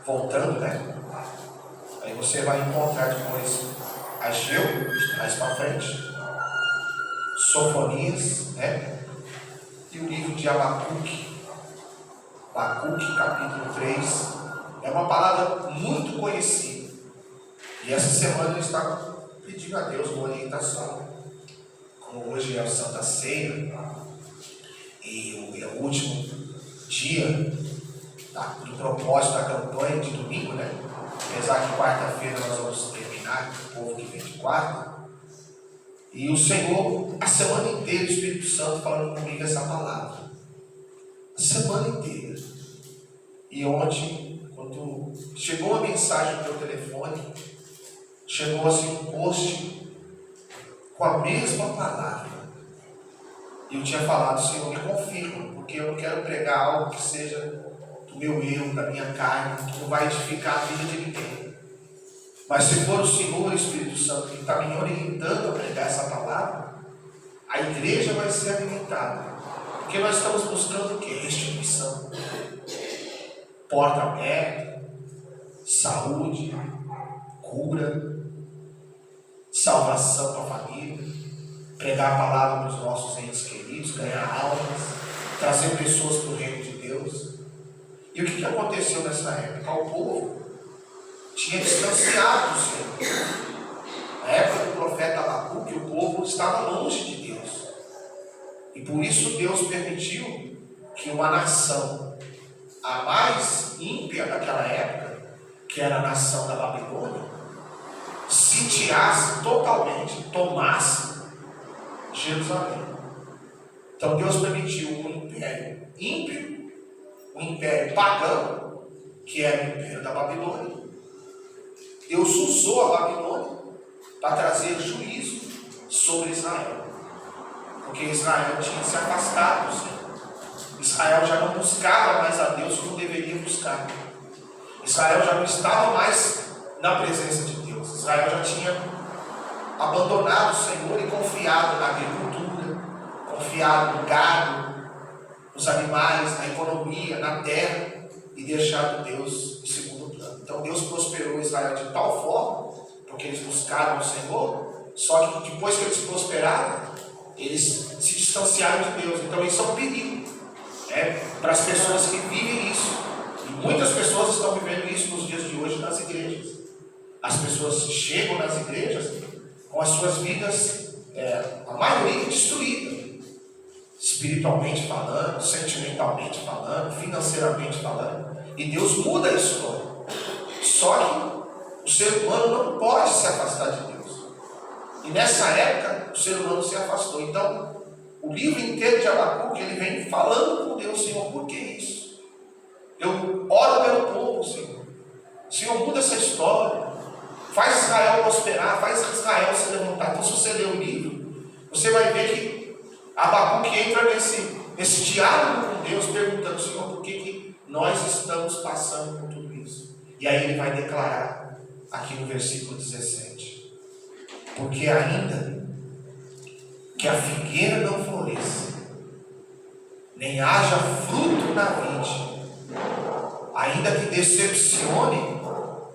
voltando, né? Aí você vai encontrar depois Ageu, mais para frente, Sofonias, né? E o livro de Abacuque, capítulo 3, é uma palavra muito conhecida. E essa semana eu estava pedindo a Deus uma orientação. Como hoje é o Santa Ceia, e é o último dia do propósito da campanha de domingo, né? Apesar que quarta-feira nós vamos terminar, o povo que vem de quarta. E o Senhor, a semana inteira, o Espírito Santo falando comigo essa palavra. A semana inteira. E ontem, quando chegou uma mensagem no meu telefone, chegou assim um post com a mesma palavra. E eu tinha falado, Senhor, me confirma, porque eu não quero pregar algo que seja do meu eu, da minha carne, que não vai edificar a vida de ninguém. Mas se for o Senhor, o Espírito Santo, que está me orientando a pregar essa palavra, a igreja vai ser alimentada. Porque nós estamos buscando o quê? Restituição. Porta aberta, saúde, cura, salvação para a família, pregar a palavra para os nossos entes queridos, ganhar almas, trazer pessoas para o reino de Deus. E o que aconteceu nessa época? O povo tinha distanciado do Senhor. Na época do profeta Abacuque, o povo estava longe de Deus. E por isso Deus permitiu que uma nação, a mais ímpia daquela época, que era a nação da Babilônia, sitiasse totalmente, tomasse Jerusalém. Então Deus permitiu um império ímpio, um império pagão, que era o império da Babilônia. Deus usou a Babilônia para trazer juízo sobre Israel, porque Israel tinha se afastado do Senhor. Israel já não buscava mais a Deus como deveria buscar. Israel já não estava mais na presença de Deus. Israel já tinha abandonado o Senhor e confiado na agricultura, confiado no gado, nos animais, na economia, na terra, e deixado Deus em segundo plano. Então Deus prosperou Israel de tal forma, porque eles buscaram o Senhor, só que depois que eles prosperaram, eles se distanciaram de Deus. Então isso é um perigo, né, para as pessoas que vivem isso. E muitas pessoas estão vivendo isso nos dias de hoje nas igrejas. As pessoas chegam nas igrejas com as suas vidas, a maioria destruída, espiritualmente falando, sentimentalmente falando, financeiramente falando, e Deus muda a história. Só que o ser humano não pode se afastar de Deus, e nessa época o ser humano se afastou. Então o livro inteiro de Abacuque, ele vem falando com Deus: Senhor, por que isso? Eu oro pelo povo, Senhor, muda essa história, faz Israel prosperar, faz Israel se levantar. Então se você ler o livro, você vai ver que Abacuque entra nesse diálogo com Deus, perguntando: Senhor, por que nós estamos passando por tudo isso? E aí ele vai declarar aqui no versículo 17: porque ainda que a figueira não floresça, nem haja fruto na vide, ainda que decepcione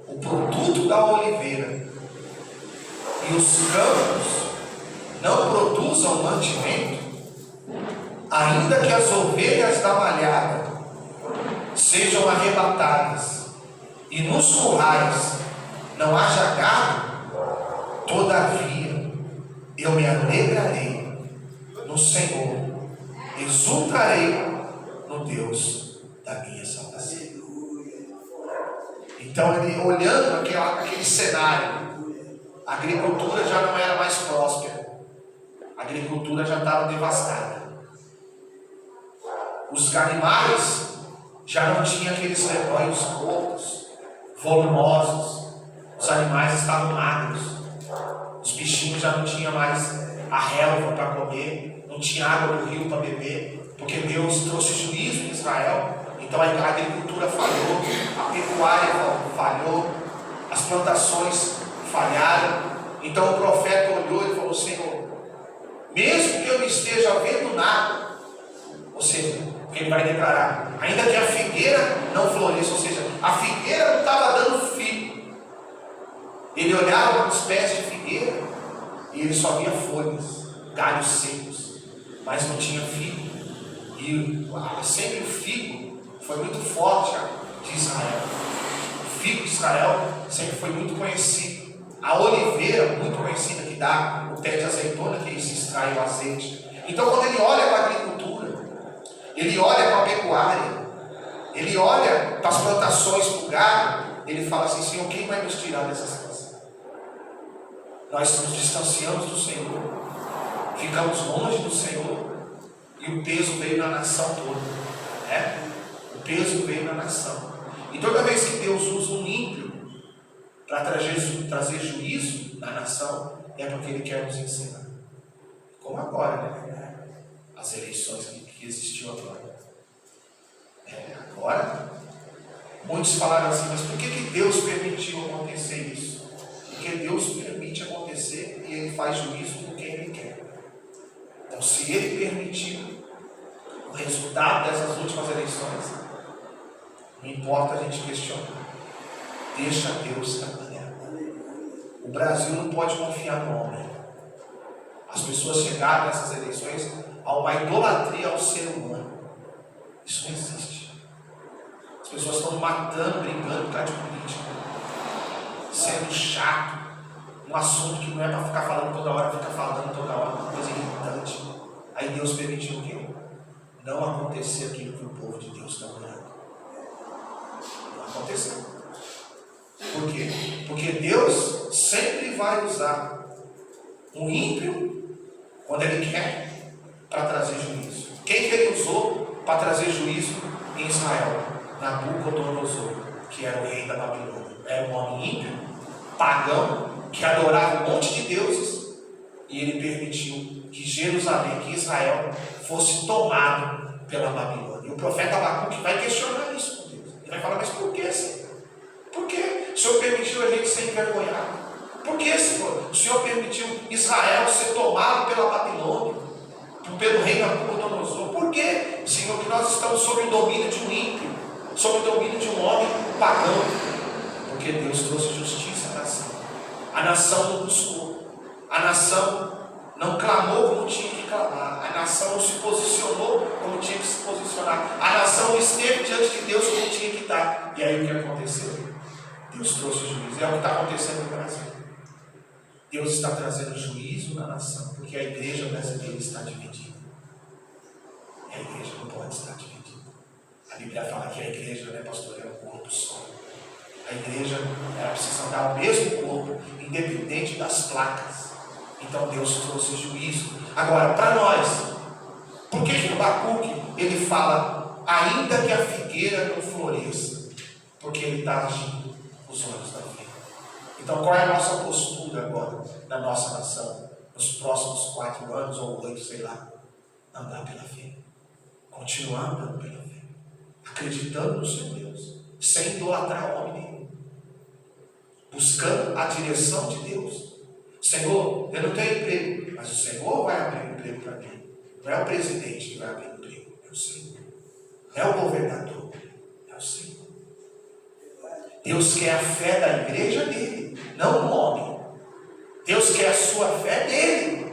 o produto da oliveira, e os campos não produzam mantimento, ainda que as ovelhas da malhada sejam arrebatadas, e nos currais não haja gado, todavia eu me alegrarei no Senhor, exultarei no Deus da minha salvação. Então ele, olhando aquele cenário, a agricultura já não era mais próspera, a agricultura já estava devastada, os animais já não tinham aqueles rebanhos gordos, volumosos, os animais estavam magros, os bichinhos já não tinham mais a relva para comer, não tinha água no rio para beber, porque Deus trouxe juízo em Israel. Então a agricultura falhou, a pecuária falhou, as plantações falharam. Então o profeta olhou e falou: Senhor, mesmo que eu não esteja vendo nada, ou seja, ele vai declarar, ainda que a figueira não floresça, ou seja, a figueira não está Ele olhava para os pés de figueira e ele só via folhas, galhos secos, mas não tinha figo. E sempre o figo foi muito forte de Israel. O figo de Israel sempre foi muito conhecido. A oliveira, muito conhecida, que dá o pé de azeitona, que se extrai o azeite. Então, quando ele olha para a agricultura, ele olha para a pecuária, ele olha para as plantações para o gado, ele fala assim: Senhor, quem vai nos tirar dessa situação? Nós nos distanciamos do Senhor, ficamos longe do Senhor, e o peso veio na nação toda, né? O peso veio na nação. E toda vez que Deus usa um ímpio para trazer juízo na nação, é porque Ele quer nos ensinar. Como agora, né? As eleições que existiu agora. Agora, muitos falaram assim: mas por que Deus permitiu acontecer isso? Porque Deus permite acontecer e Ele faz juízo com quem Ele quer. Então, se Ele permitiu o resultado dessas últimas eleições, não importa a gente questionar. Deixa Deus trabalhar. O Brasil não pode confiar no homem. As pessoas chegaram nessas eleições a uma idolatria ao ser humano. Isso não existe. As pessoas estão matando, brigando por causa de política, sendo chato, um assunto que não é para ficar falando toda hora, fica falando toda hora, uma coisa irritante. Aí Deus permitiu o quê? Não acontecer aquilo que o povo de Deus está orando. Não aconteceu. Por quê? Porque Deus sempre vai usar um ímpio quando Ele quer para trazer juízo. Quem que Ele usou para trazer juízo em Israel? Nabucodonosor, que era o rei da Babilônia. Era um homem ímpio, pagão, que adorava um monte de deuses, e ele permitiu que Jerusalém, que Israel, fosse tomado pela Babilônia. E o profeta Abacuque vai questionar isso com Deus. Ele vai falar: mas por que, Senhor? Por que o Senhor permitiu a gente ser envergonhado? Por que, Senhor, o Senhor permitiu Israel ser tomado pela Babilônia, pelo rei Nabucodonosor? Por que, Senhor, que nós estamos sob o domínio de um ímpio, sob o domínio de um homem pagão? Porque Deus trouxe justiça à nação. A nação não buscou, a nação não clamou como tinha que clamar, a nação não se posicionou como tinha que se posicionar, a nação não esteve diante de Deus como tinha que estar. E aí o que aconteceu? Deus trouxe juízo. É o que está acontecendo no Brasil. Deus está trazendo juízo na nação, porque a igreja brasileira está dividida. E a igreja não pode estar dividida. A Bíblia fala que a igreja, né, pastor, é um corpo só. A igreja, ela precisa andar o mesmo corpo, independente das placas. Então Deus trouxe juízo. Agora, para nós, por que o Abacuque ele fala: ainda que a figueira não floresça? Porque ele está agindo os olhos da vida. Então, qual é a nossa postura agora na nossa nação, nos próximos 4 anos ou 8, sei lá? Andar pela fé, continuar andando pela fé, acreditando no seu Deus, sem idolatrar homem nenhum, buscando a direção de Deus. Senhor, eu não tenho emprego, mas o Senhor vai abrir um emprego para mim. Não é o presidente que vai abrir um emprego, é o Senhor. Não é o governador, é o Senhor. Deus quer a fé da igreja dele, não o homem. Deus quer a sua fé dele.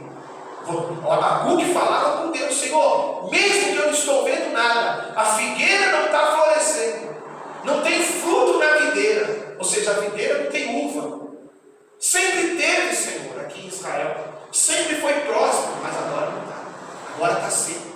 O Abacuque falava com Deus: Senhor, mesmo que eu não estou vendo nada, a figueira não está florescendo, não tem fruto na videira, ou seja, a videira não tem uva. Sempre teve, Senhor, aqui em Israel, sempre foi próspero, mas agora não está, agora está seco.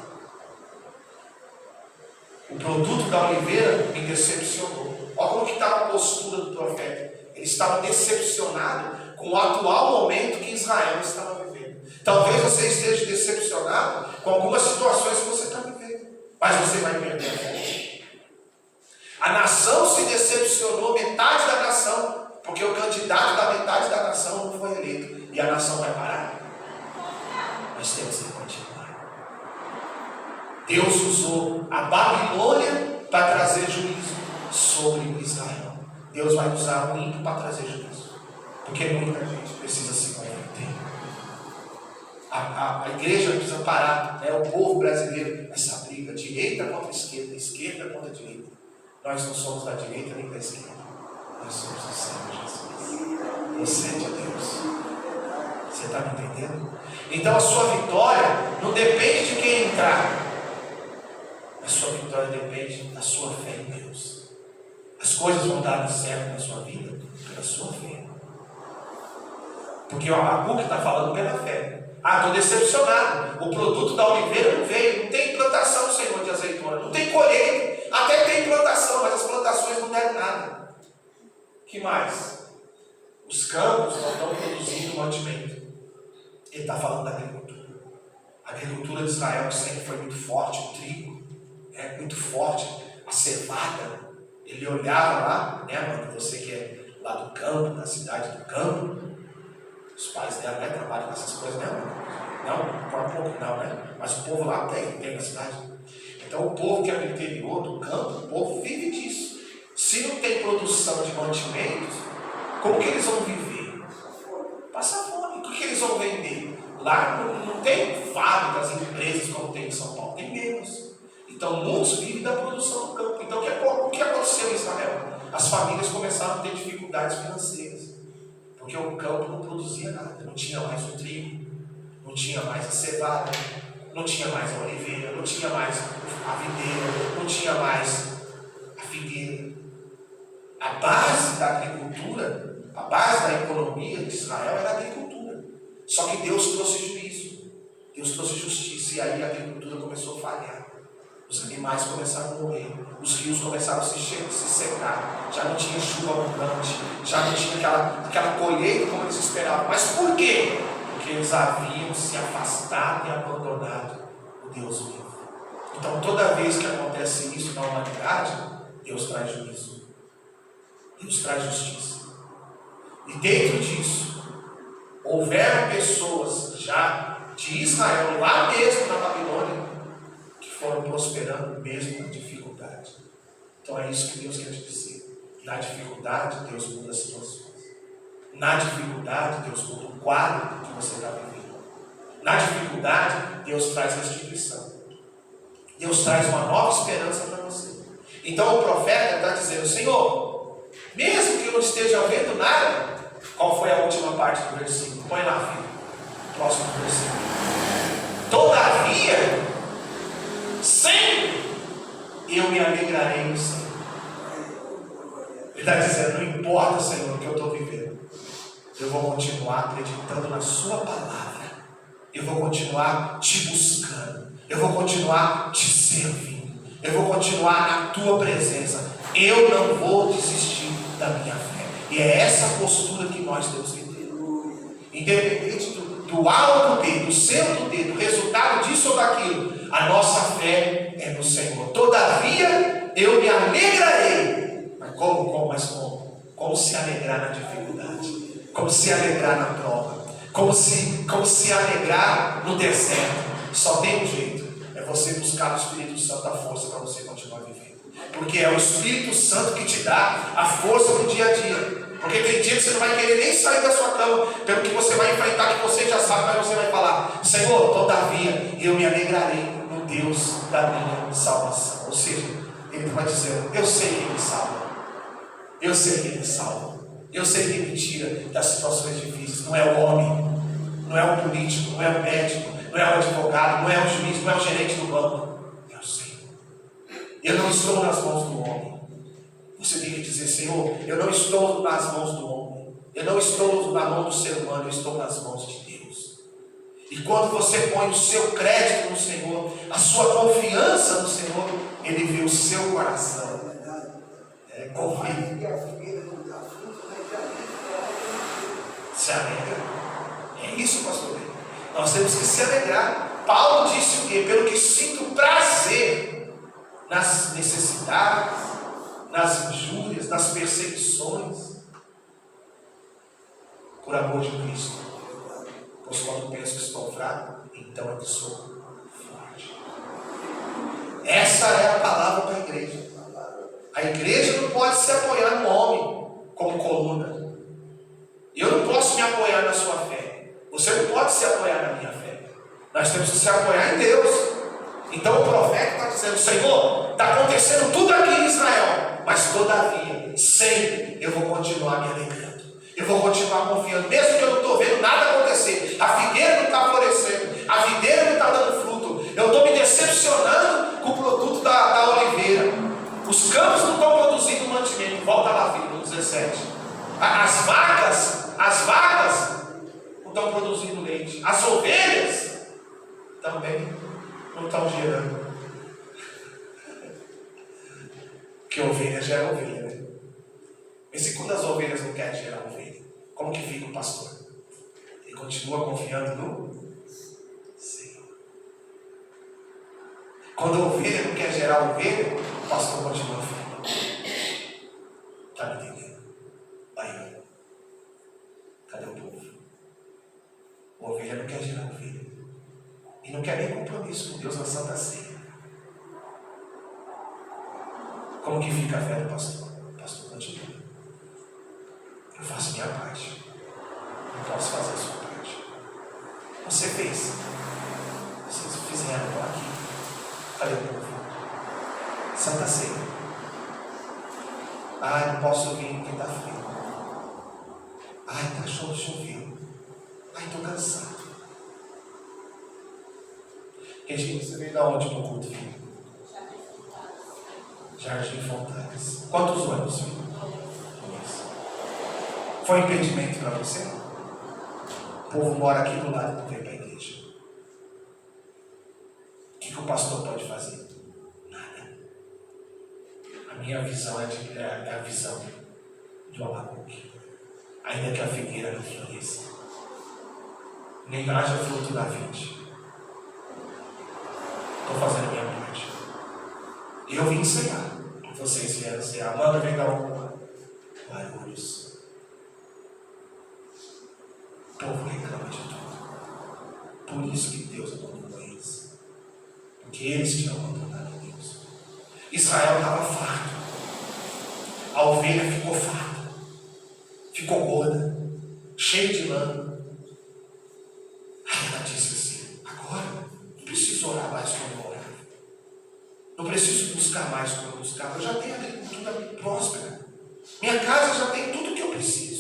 O produto da oliveira me decepcionou. Olha como que estava a postura do profeta. Ele estava decepcionado com o atual momento que Israel estava vivendo. Talvez você esteja decepcionado com algumas situações que você está vivendo, mas você vai perder a fé. A nação se decepcionou, metade da nação, porque o candidato da metade da nação não foi eleito. E a nação vai parar. Nós temos que continuar. Deus usou a Babilônia para trazer juízo sobre Israel. Deus vai usar o ímpio para trazer juízo, porque muita gente precisa se converter. A igreja precisa parar, né? O povo brasileiro, essa briga, direita contra esquerda, esquerda contra direita. Nós não somos da direita nem da esquerda, Nós somos do Senhor Jesus. Você é de Deus. Você está me entendendo? Então a sua vitória não depende de quem entrar. A sua vitória depende da sua fé em Deus. As coisas vão dar certo na sua vida pela sua fé. Porque o Abacuque está falando pela fé. Estou decepcionado. O produto da oliveira não veio. Não tem plantação, Senhor, de azeitona. Não tem colheita. Até tem plantação, mas as plantações não deram nada. Que mais? Os campos não estão produzindo mantimento. Ele está falando da agricultura. A agricultura de Israel que sempre foi muito forte, o trigo, muito forte, a cevada. Ele olhava lá, mano, você que é lá do campo, da cidade do campo, os pais dela até trabalham com essas coisas, né, mano? Não, por um pouco não, né? Mas o povo lá tem na cidade. Então o povo que é do interior, do campo, o povo vive disso. Se não tem produção de mantimentos, como que eles vão viver? Passa fome. O que eles vão vender? Lá não tem fábricas, empresas como tem em São Paulo, tem menos. Então muitos vivem da produção do campo. Então o que aconteceu em Israel? As famílias começaram a ter dificuldades financeiras. Porque o campo não produzia nada. Não tinha mais o trigo, não tinha mais a cevada, não tinha mais a oliveira, não tinha mais a videira, não tinha mais a figueira. A base da agricultura, a base da economia de Israel era a agricultura. Só que Deus trouxe juízo, Deus trouxe justiça, e aí a agricultura começou a falhar. Os animais começaram a morrer, os rios começaram a se secar, já não tinha chuva abundante, já não tinha aquela colheita como eles esperavam. Mas por quê? Porque eles haviam se afastado e abandonado o Deus vivo. Então toda vez que acontece isso na humanidade, Deus traz juízo, Deus traz justiça. E dentro disso, houveram pessoas já de Israel, lá mesmo na Babilônia, que foram prosperando mesmo na dificuldade. Então é isso que Deus quer te dizer. Na dificuldade, Deus muda as situações. Na dificuldade, Deus muda o quadro que você está vivendo. Na dificuldade, Deus traz restituição. Deus traz uma nova esperança para você. Então o profeta está dizendo: Senhor, mesmo que eu não esteja vendo nada. Qual foi a última parte do versículo? Põe lá, filho. Próximo versículo. Todavia, sempre eu me alegrarei no Senhor. Ele está dizendo: não importa, Senhor, o que eu estou vivendo, eu vou continuar acreditando na sua palavra, eu vou continuar te buscando, eu vou continuar te servindo, eu vou continuar na tua presença, eu não vou desistir da minha fé. E é essa postura que nós temos que ter. Independente do alto D, do centro D, do resultado disso ou daquilo, a nossa fé é no Senhor. Todavia, eu me alegrarei. Mas como? Como se alegrar na dificuldade? Como se alegrar na prova? Como se alegrar no deserto? Só tem um jeito: é você buscar no Espírito Santo a força para você continuar vivendo. Porque é o Espírito Santo que te dá a força no dia a dia. Porque tem dia que você não vai querer nem sair da sua cama, pelo que você vai enfrentar, que você já sabe, mas você vai falar: Senhor, todavia eu me alegrarei no Deus da minha salvação. Ou seja, ele vai dizendo: eu sei que ele salva, eu sei que ele salva, eu sei que ele tira das situações difíceis. Não é o homem, não é o político, não é o médico, não é o advogado, não é o juiz, não é o gerente do banco. Eu sei. Eu não estou nas mãos do homem. Você tem que dizer: Senhor, eu não estou nas mãos do homem, eu não estou na mão do ser humano, eu estou nas mãos de Deus. E quando você põe o seu crédito no Senhor, a sua confiança no Senhor, Ele vê o seu coração. Confia. Se alegra. É isso, pastor. Nós temos que se alegrar. Paulo disse o quê? Pelo que sinto prazer nas necessidades, nas injúrias, nas perseguições, por amor de Cristo. Pois quando penso que estou fraco, então é que sou forte. Essa é a palavra para a igreja. A igreja não pode se apoiar no homem como coluna. Eu não posso me apoiar na sua fé. Você não pode se apoiar na minha fé. Nós temos que se apoiar em Deus. Então o profeta está dizendo: Senhor, está acontecendo tudo aqui em Israel. mas todavia, sempre eu vou continuar me alegrando. Eu vou continuar confiando, mesmo que eu não estou vendo nada acontecer. A figueira não está florescendo, a videira não está dando fruto. Eu estou me decepcionando com o produto da oliveira. Os campos não estão produzindo mantimento. Volta lá, filho, no 17. As vacas não estão produzindo leite. As ovelhas também não estão gerando. Porque ovelha gera ovelha, né? Mas e quando as ovelhas não querem gerar ovelha? Como que fica o pastor? Ele continua confiando no Senhor. Quando a ovelha não quer gerar ovelha, o pastor continua firme. Está me entendendo? Aí, cadê o povo? A ovelha não quer gerar ovelha. E não quer nem compromisso com Deus na Santa Ceia. Como que fica a fé do pastor? O pastor continua. Eu faço minha parte. Não posso fazer a sua parte. Você fez. Vocês fizeram, estou aqui. Cadê o povo? Santa Ceia. Não posso vir quinta-feira. Tá chovendo. Estou cansado. Regina, você veio da onde para o culto, filho? Jardim Fontanes. Quantos anos, filho? Foi impedimento para você? O povo mora aqui do lado e não vem para a igreja. O que o pastor pode fazer? Nada. A minha visão é a visão do Abacuque. Ainda que a figueira não floresça, nem haja fruto da vide, estou fazendo a minha parte. E eu vim cear. Vocês vieram cear. Amanda vem dar barulhos. O povo reclama de tudo. Por isso que Deus abandonou eles. Porque eles tinham abandonado Deus. Israel estava farto. A ovelha ficou farta. Ficou gorda. Cheia de lã. Aí ela disse assim: agora não preciso orar mais como eu orava. Não preciso buscar mais como eu buscava. Eu já tenho agricultura próspera. Minha casa já tem tudo o que eu preciso.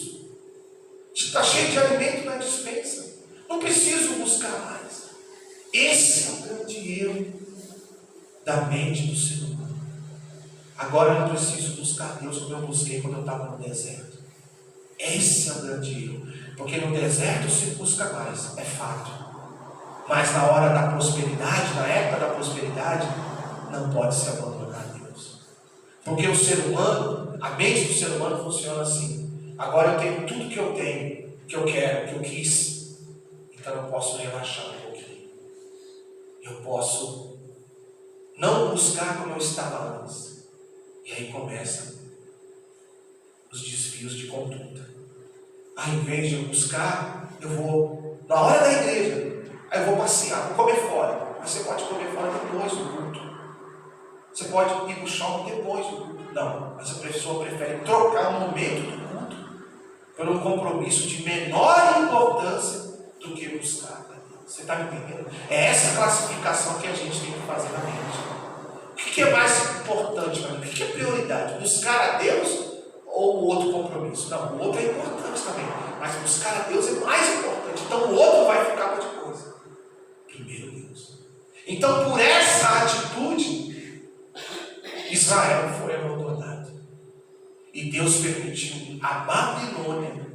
Está cheio de alimento na despensa. Não preciso buscar mais. Esse é o grande erro da mente do ser humano. Agora eu não preciso buscar Deus como eu busquei quando eu estava no deserto. Esse é o grande erro. Porque no deserto se busca mais, é fato. Mas na hora da prosperidade, na época da prosperidade, não pode se abandonar Deus. Porque o ser humano, a mente do ser humano funciona assim. Agora eu tenho tudo que eu tenho, que eu quero, que eu quis. Então eu posso relaxar um pouquinho. Eu posso não buscar como eu estava antes. E aí começam os desvios de conduta. Em vez de eu buscar, eu vou na hora da igreja. Aí eu vou passear, vou comer fora. Mas você pode comer fora depois do culto. Você pode ir para o shopping depois do culto. Não, mas a pessoa prefere trocar o momento do culto por um compromisso de menor importância do que buscar a Deus. Você está me entendendo? É essa classificação que a gente tem que fazer na mente. O que é mais importante para mim? O que é prioridade? Buscar a Deus ou o outro compromisso? Não, o outro é importante também, mas buscar a Deus é mais importante. Então o outro vai ficar para depois. Primeiro Deus. Então por essa atitude, Israel foi abandonado. E Deus permitiu a Babilônia,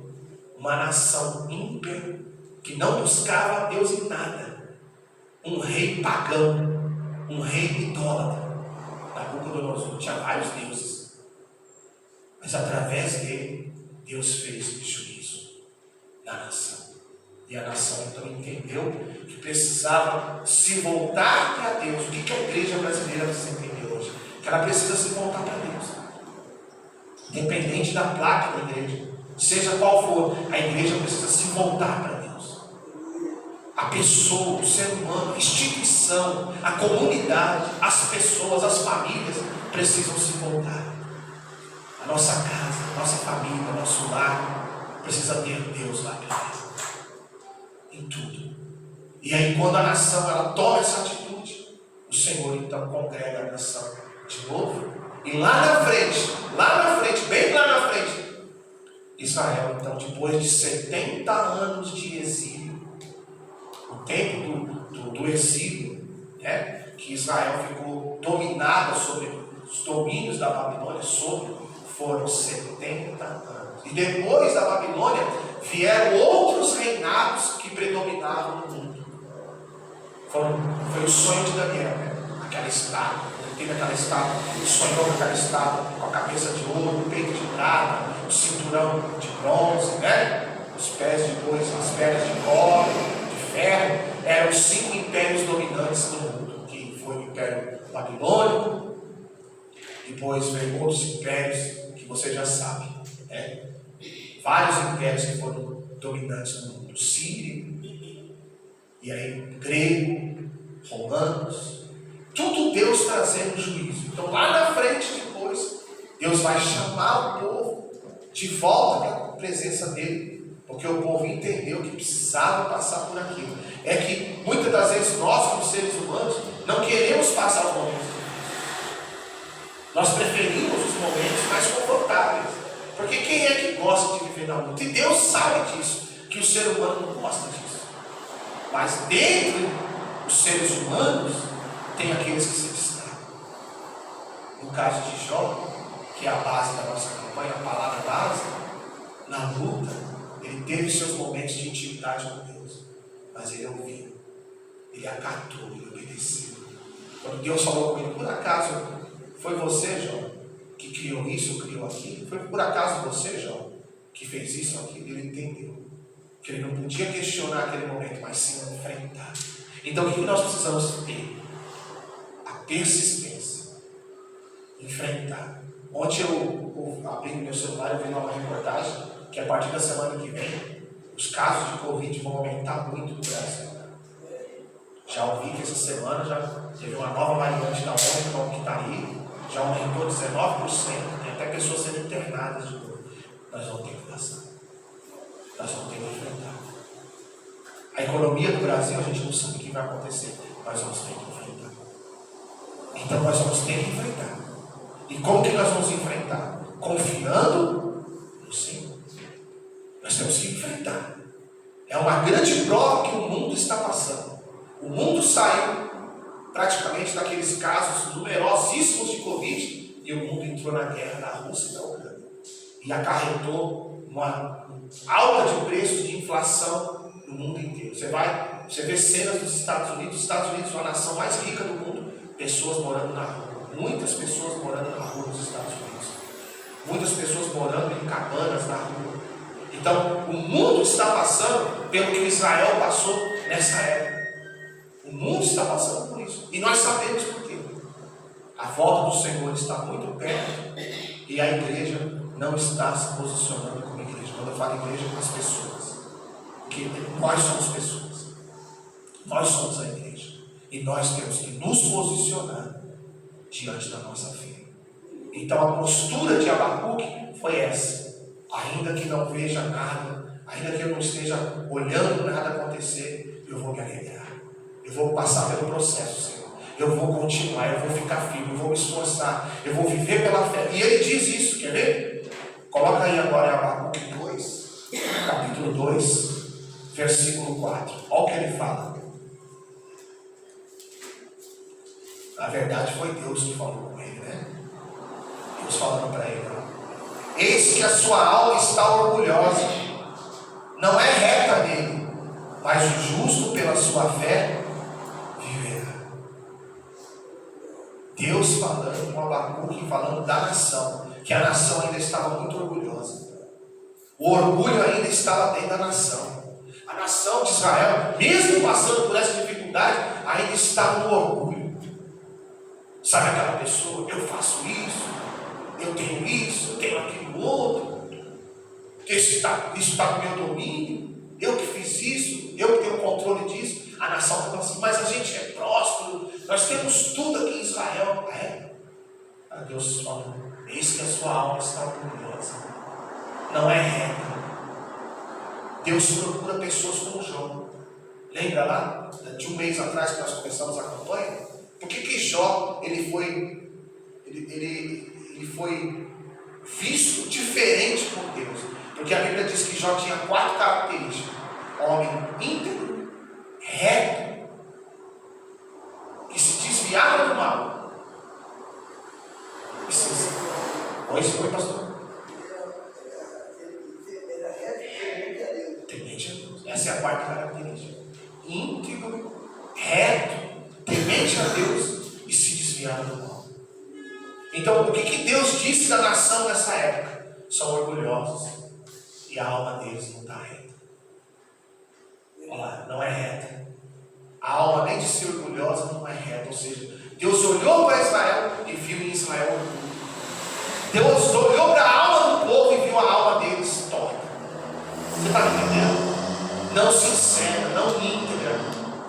uma nação ímpia, que não buscava a Deus em nada, um rei pagão, um rei idólatra. Nabucodonosor tinha vários deuses, mas através dele, Deus fez juízo na nação. E a nação então entendeu que precisava se voltar para Deus. O que a igreja brasileira precisa entender hoje? Que ela precisa se voltar para Deus. Independente da placa da igreja, seja qual for, a igreja precisa se voltar para Deus. A pessoa, o ser humano, a instituição, a comunidade, as pessoas, as famílias precisam se voltar. A nossa casa, a nossa família, o nosso lar precisa ter Deus lá dentro. Em tudo. E aí quando a nação ela toma essa atitude, o Senhor então congrega a nação de novo E lá na frente, bem lá na frente, Israel, então, depois de 70 anos de exílio, o tempo do exílio, né, que Israel ficou dominada sobre os domínios da Babilônia, foram 70 anos. E depois da Babilônia, vieram outros reinados que predominavam no mundo. Foi o sonho de Daniel, né? Aquela estátua. Ele teve aquela estátua, ele sonhou com aquela estátua, com a cabeça de ouro, o peito de prata, o cinturão de bronze, né? Os pés de boi, as pernas de cobre, de ferro. Eram os 5 impérios dominantes do mundo, que foi o Império Babilônico, depois veio outros impérios que você já sabe, né? Vários impérios que foram dominantes no mundo, Sírio, e aí grego, romanos, tudo Deus trazendo juízo. Então lá na frente depois, Deus vai chamar o povo de volta para a presença dele, porque o povo entendeu que precisava passar por aquilo. É que muitas das vezes nós, como seres humanos, não queremos passar os momentos. Nós preferimos os momentos mais confortáveis. Porque quem é que gosta de viver na luta? E Deus sabe disso, que o ser humano não gosta disso. Mas dentre os seres humanos, tem aqueles que se destacam. No caso de Jó, que é a base da nossa campanha, a palavra base, na luta, ele teve seus momentos de intimidade com Deus. Mas ele ouviu, ele acatou, ele obedeceu. Quando Deus falou com ele, por acaso foi você, Jó, que criou isso, criou aquilo? Foi por acaso você, Jó, que fez isso ou aquilo? Ele entendeu que ele não podia questionar aquele momento, mas sim enfrentar. Então o que nós precisamos ter? A persistência. Enfrentar. Ontem eu abri no meu celular e vi uma reportagem que a partir da semana que vem os casos de Covid vão aumentar muito no Brasil. Já ouvi que essa semana já teve uma nova variante da Omicron que está aí, já aumentou 19%, tem até pessoas sendo internadas de novo. Nós vamos ter que passar. Nós vamos ter que enfrentar. A economia do Brasil, a gente não sabe o que vai acontecer. Nós vamos ter que enfrentar. Então nós vamos ter que enfrentar. E como que nós vamos enfrentar? Confiando no Senhor. Nós temos que enfrentar. É uma grande prova que o mundo está passando. O mundo saiu praticamente daqueles casos numerosíssimos de Covid e o mundo entrou na guerra na Rússia e na Ucrânia. E acarretou uma alta de preços de inflação no mundo inteiro. Você vê cenas dos Estados Unidos, a nação mais rica do mundo, pessoas morando na rua. Muitas pessoas morando na rua nos Estados Unidos. Muitas pessoas morando em cabanas na rua. Então, o mundo está passando pelo que Israel passou nessa época. O mundo está passando por isso. E nós sabemos por quê. A volta do Senhor está muito perto e a igreja não está se posicionando como igreja. Quando eu falo igreja, as pessoas. Porque nós somos pessoas. Nós somos a igreja. E nós temos que nos posicionar diante da nossa fé. Então a postura de Abacuque foi essa. Ainda que não veja nada, ainda que eu não esteja olhando nada acontecer, eu vou me alegrar. Eu vou passar pelo processo, Senhor. Eu vou continuar, eu vou ficar firme, eu vou me esforçar, eu vou viver pela fé. E ele diz isso, quer ver? Coloca aí agora Abacuque 2, capítulo 2, versículo 4. Olha o que ele fala. Na verdade foi Deus que falou com ele, né? Deus falando para ele, ó. Eis que a sua alma está orgulhosa, não é reta nele, mas o justo pela sua fé viverá. Deus falando com Abacuque, falando da nação, que a nação ainda estava muito orgulhosa. O orgulho ainda estava dentro da nação. A nação de Israel, mesmo passando por essa dificuldade, ainda estava no orgulho. Sabe aquela pessoa, eu faço isso, eu tenho aquilo outro, isso está no meu domínio, eu que fiz isso, eu que tenho o controle disso. A nação fala assim, mas a gente é próspero, nós temos tudo aqui em Israel. Aí Deus fala, eis que a sua alma está orgulhosa, não é reta. Deus procura pessoas como Jó. Lembra lá, de um mês atrás que nós começamos a campanha? Por que Jó, ele ele foi visto diferente por Deus. Porque a Bíblia diz que Jó tinha 4 características: homem íntegro, reto, que se desviava do mal. Oi, pastor? Temente a Deus. Essa é a 4ª característica: íntegro, reto, temente a Deus e se desviava do mal. Então, o que Deus disse da nação nessa época? São orgulhosos e a alma deles não está reta. Olha lá, não é reta. A alma, além de ser orgulhosa, não é reta. Ou seja, Deus olhou para Israel e viu em Israel orgulho. Deus olhou para a alma do povo e viu a alma deles torta. Você está entendendo? Não sincera, não íntegra,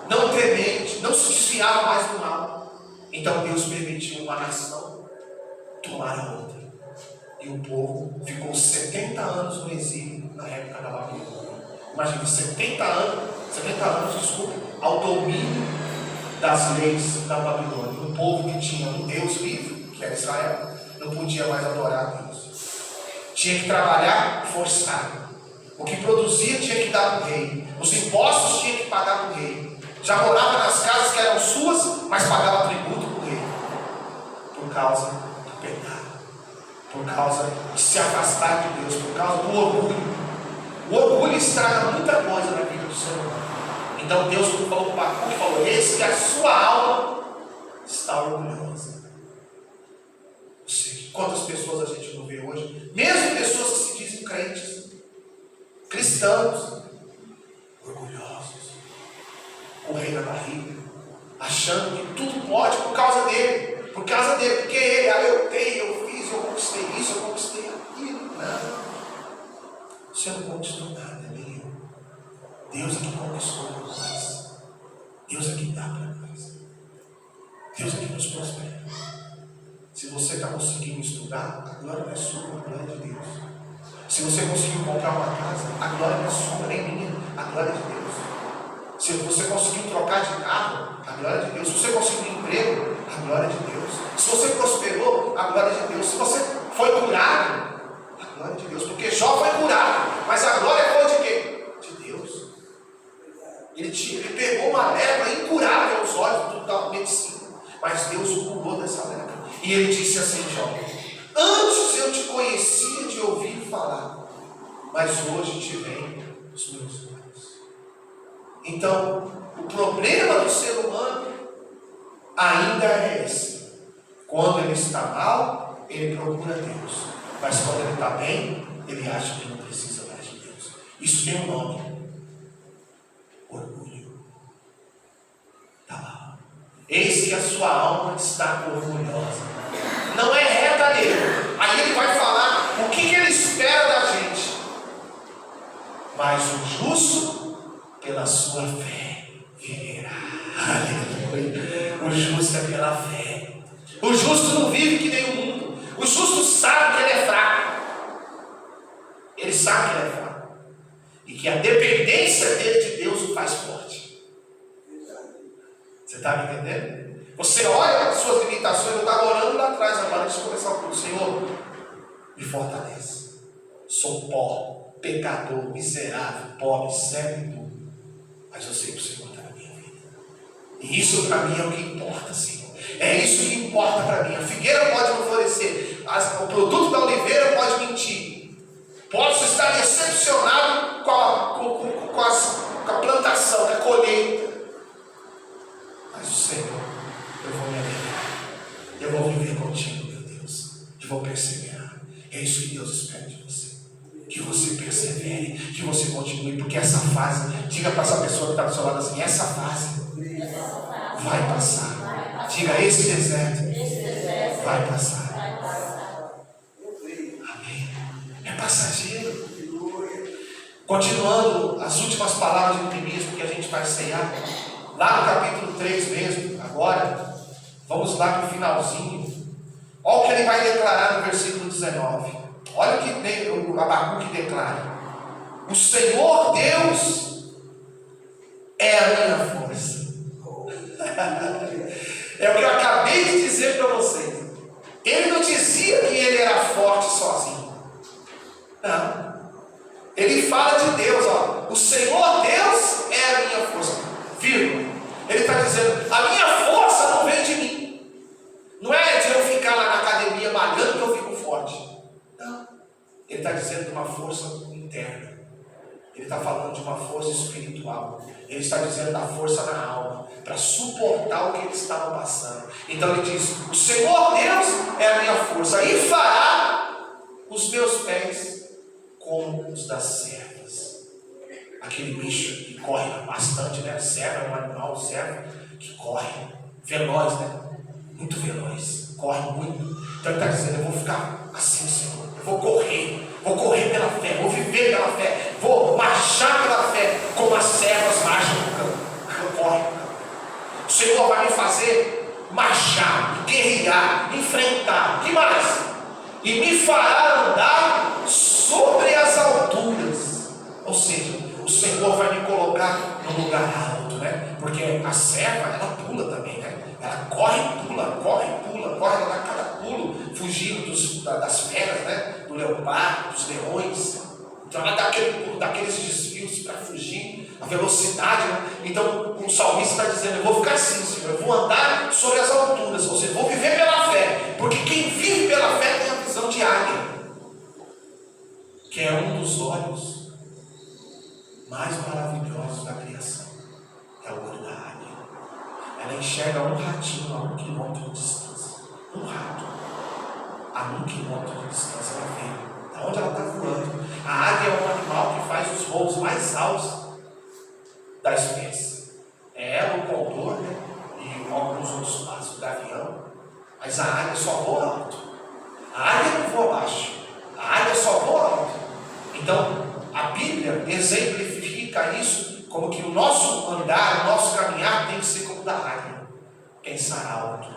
não temente, não se desviava mais do mal. Então Deus permitiu uma nação tomar a outra. E o povo ficou 70 anos no exílio na época da Babilônia. Imagina, 70 anos, ao domínio das leis da Babilônia. Um povo que tinha um Deus vivo, que era Israel, não podia mais adorar a Deus. Tinha que trabalhar forçado. O que produzia tinha que dar para o rei. Os impostos tinha que pagar para o rei. Já morava nas casas que eram suas, mas pagava tributo para o rei. Por causa do pecado. Por causa de se afastar de Deus. Por causa do orgulho. O orgulho estraga muita coisa na vida do ser humano. Então Deus falou para Habacuque, falou: eis que a sua alma está orgulhosa. Ou seja, quantas pessoas a gente não vê hoje, mesmo pessoas que se dizem crentes, cristãos, orgulhosos, com o rei na barriga, achando que tudo pode por causa dele, porque ele, eu tenho, eu fiz, eu conquistei isso, eu conquistei aquilo. Não, você não conquistou nada, nem eu. Deus é que conquistou por nós. Deus é que dá para nós. Deus é que nos prospera. Se você está conseguindo estudar, a glória não é sua, a glória é de Deus. Se você conseguiu comprar uma casa, a glória não é sua, nem minha, a glória é de Deus. Se você conseguiu trocar de carro, a glória é de Deus. Se você conseguiu emprego, a glória é de Deus. Se você prosperou, a glória é de Deus. Se você foi curado, a glória é de Deus. Porque Jó foi curado, mas a glória foi de quem? De Deus. Ele pegou uma lepra incurável aos olhos da medicina, mas Deus o curou dessa lepra. E ele disse assim: Jó, antes eu te conhecia de ouvir falar, mas hoje te veem os meus olhos. Então, o problema do ser humano ainda é esse: quando ele está mal, ele procura Deus, mas quando ele está bem, ele acha que não precisa mais de Deus. Isso tem um nome: orgulho. Está lá. Eis que a sua alma está orgulhosa, não é reta nele. Aí ele vai falar o que ele espera da gente. Mas o justo, pela sua fé, viverá. Aleluia. O justo é pela fé. O justo não vive que nem o mundo. O justo sabe que ele é fraco. Ele sabe que ele é fraco. E que a dependência dele de Deus o faz forte. Você está me entendendo? Você olha as suas limitações. Eu estava orando lá atrás agora, antes de começar o Senhor, me fortaleça. Sou pó, pecador, miserável, pobre, cego e mudo. Mas eu sei que o Senhor está na minha vida. E isso para mim é o que importa, Senhor. É isso que importa para mim. A figueira pode não florescer, o produto da oliveira pode mentir. Posso estar decepcionado com a plantação, com a colheita. Mas o Senhor, eu vou me alegrar. Eu vou viver contigo, meu Deus. E vou perseverar. É isso que Deus espera de você. Que você persevere, que você continue, porque essa fase, diga para essa pessoa que está do seu lado assim: essa fase vai passar. Diga: esse deserto vai passar. Amém. É passageiro. Continuando as últimas palavras de Neemias, porque a gente vai ceiar. Lá no capítulo 3 mesmo, agora, vamos lá para o finalzinho. Olha o que ele vai declarar no versículo 19. Olha o que o Habacuque declara: o Senhor Deus é a minha força. É o que eu acabei de dizer para vocês. Ele não dizia que ele era forte sozinho. Não. Ele fala de Deus, ó. O Senhor Deus é a minha força. Vírgula. Ele está dizendo, a minha força não vem de mim. Não é de eu ficar lá na academia malhando que eu fico forte. Não. Ele está dizendo de uma força interna. Ele está falando de uma força espiritual. Ele está dizendo da força na alma, para suportar o que eles estavam passando. Então ele diz, o Senhor Deus é a minha força, e fará os meus pés como os das servas. Aquele bicho que corre bastante, né? Serva é um animal, serva que corre, veloz, né? Muito veloz, corre muito. Então ele está dizendo, eu vou ficar assim, Senhor, eu vou correr pela fé, vou viver pela fé, vou marchar pela fé, como as servas marcham no campo, correm no campo. O Senhor vai me fazer marchar, guerrear, enfrentar, que mais? E me fará andar sobre as alturas. Ou seja, o Senhor vai me colocar no lugar alto, né? Porque a serva, ela pula também, né? Ela corre, ela dá cada pulo, fugindo das feras, né? Do leopardo, dos leões. Então ela dá aquele pulo, daqueles desvios para fugir, a velocidade, né? Então o salmista está dizendo, eu vou ficar assim, Senhor, eu vou andar sobre as alturas, ou seja, vou viver pela fé, porque quem vive pela fé tem a visão de águia, que é um dos olhos mais maravilhosos da criação, é o olho da águia. Ela enxerga um ratinho a 1 quilômetro de distância, um rato a 1 quilômetro de distância, ela vê da onde ela está voando. A águia é um animal que faz os voos mais altos da espécie. É ela, o condor, né? E alguns outros pássaros, o gavião. Mas a águia só voa alto. A águia não voa baixo. A águia só voa alto. Então, a Bíblia exemplifica isso como que o nosso andar, o nosso caminhar tem que ser como da águia. Pensar alto.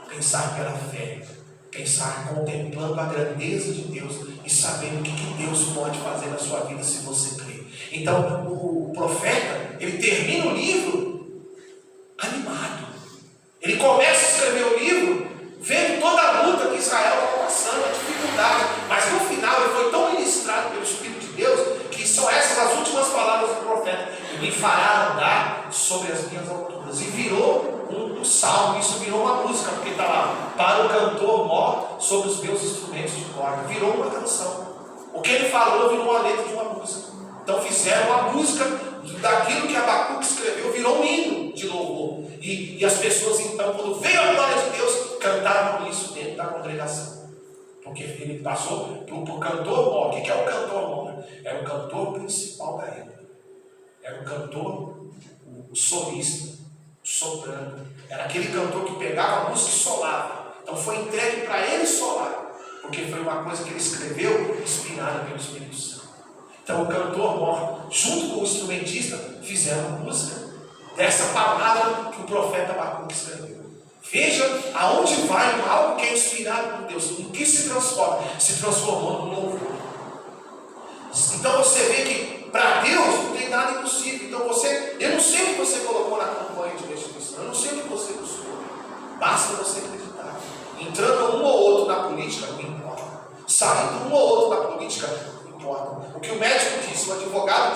Pensar pela fé. Pensar contemplando a grandeza de Deus e sabendo o que Deus pode fazer na sua vida se você crer. Então, o profeta, ele termina o livro animado. Ele começa a escrever o livro vendo toda a luta que Israel está passando, a dificuldade, mas no final ele foi tão ministrado pelo Espírito de Deus que são essas as últimas palavras do profeta: ele me fará andar sobre as minhas alturas. E virou um salmo, isso virou uma música, porque está lá, para o cantor mor sobre os meus instrumentos de corda, virou uma canção. O que ele falou virou uma letra de uma música. Então fizeram uma música daquilo que Abacuque escreveu, virou um hino de louvor. E as pessoas então, quando veio a glória de Deus, cantaram isso dentro da congregação. Porque ele passou para o cantor mor. O que é o cantor mor? Era o cantor principal da época. Era o cantor, o solista, o soprano. Era aquele cantor que pegava a música e solava. Então foi entregue para ele solar, porque foi uma coisa que ele escreveu inspirada pelo Espírito Santo. Então o cantor mor, junto com o instrumentista, fizeram uma música dessa palavra que o profeta Abacuque escreveu. Veja aonde vai algo que é inspirado por Deus, em que se transforma? Se transformou no louvor. Então você vê que para Deus não tem nada impossível. Então eu não sei o que você colocou na campanha de restituição, eu não sei o que você buscou. Basta você acreditar. Entrando um ou outro na política, não importa. Saindo um ou